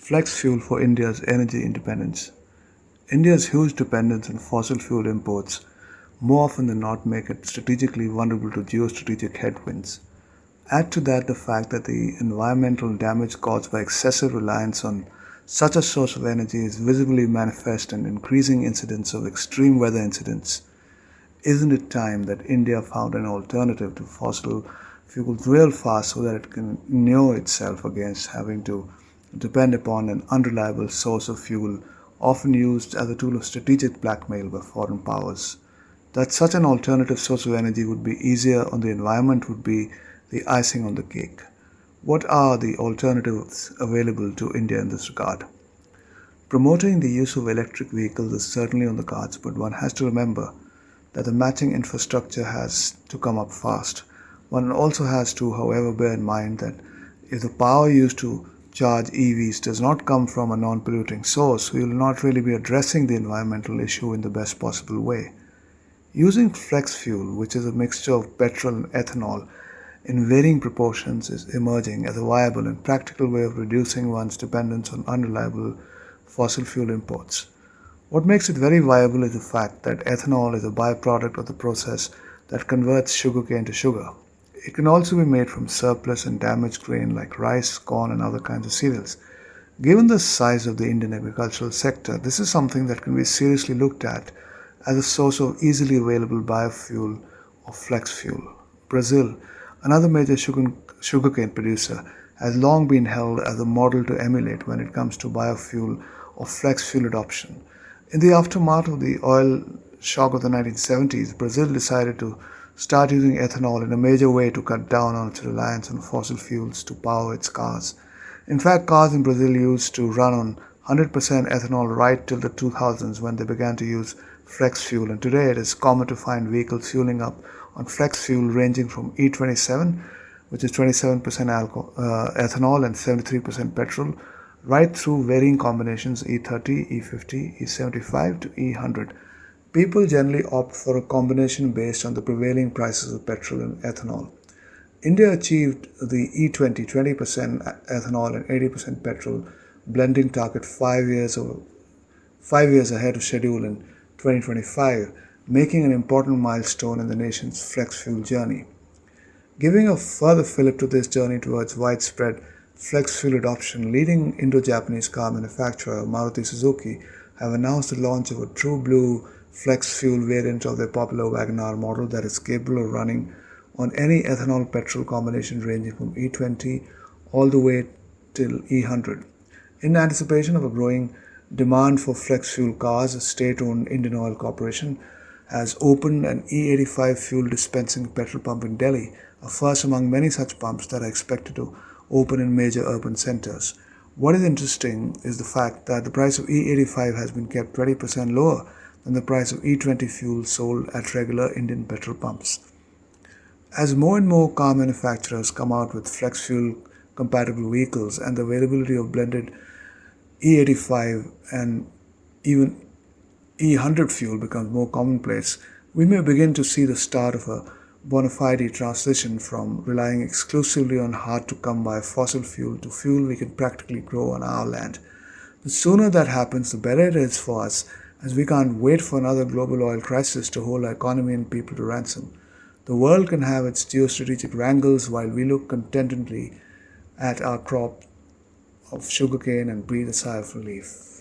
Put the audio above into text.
Flex fuel for India's energy independence. India's huge dependence on fossil fuel imports more often than not make it strategically vulnerable to geostrategic headwinds. Add to that the fact that the environmental damage caused by excessive reliance on such a source of energy is visibly manifest in increasing incidents of extreme weather incidents. Isn't it time that India found an alternative to fossil fuels real fast so that it can inure itself against having to depend upon an unreliable source of fuel, often used as a tool of strategic blackmail by foreign powers? That such an alternative source of energy would be easier on the environment would be the icing on the cake. What are the alternatives available to India in this regard? Promoting the use of electric vehicles is certainly on the cards, but one has to remember that the matching infrastructure has to come up fast. One also has to, however, bear in mind that if the power used to charge EVs does not come from a non-polluting source, we will not really be addressing the environmental issue in the best possible way. Using flex fuel, which is a mixture of petrol and ethanol, in varying proportions is emerging as a viable and practical way of reducing one's dependence on unreliable fossil fuel imports. What makes it very viable is the fact that ethanol is a byproduct of the process that converts sugarcane to sugar. It can also be made from surplus and damaged grain like rice, corn, and other kinds of cereals. Given the size of the Indian agricultural sector, this is something that can be seriously looked at as a source of easily available biofuel or flex fuel. Brazil, another major sugarcane producer, has long been held as a model to emulate when it comes to biofuel or flex fuel adoption. In the aftermath of the oil shock of the 1970s, Brazil decided to start using ethanol in a major way to cut down on its reliance on fossil fuels to power its cars. In fact, cars in Brazil used to run on 100% ethanol right till the 2000s when they began to use flex fuel, and today it is common to find vehicles fueling up on flex fuel ranging from E27, which is 27% ethanol and 73% petrol, right through varying combinations E30, E50, E75 to E100. People generally opt for a combination based on the prevailing prices of petrol and ethanol. India achieved the E20 20% ethanol and 80% petrol blending target 5 years ahead of schedule in 2025, making an important milestone in the nation's flex fuel journey. Giving a further fillip to this journey towards widespread flex fuel adoption, leading Indo-Japanese car manufacturer Maruti Suzuki have announced the launch of a true blue flex fuel variant of their popular WagonR model that is capable of running on any ethanol-petrol combination ranging from E20 all the way till E100. In anticipation of a growing demand for flex fuel cars, a state-owned Indian Oil Corporation has opened an E85 fuel dispensing petrol pump in Delhi, a first among many such pumps that are expected to open in major urban centers. What is interesting is the fact that the price of E85 has been kept 20% lower than the price of E20 fuel sold at regular Indian petrol pumps. As more and more car manufacturers come out with flex fuel compatible vehicles and the availability of blended E85 and even E100 fuel becomes more commonplace, we may begin to see the start of a bona fide transition from relying exclusively on hard-to-come-by fossil fuel to fuel we can practically grow on our land. The sooner that happens, the better it is for us, as we can't wait for another global oil crisis to hold our economy and people to ransom. The world can have its geostrategic wrangles while we look contentedly at our crop of sugarcane and breathe a sigh of relief.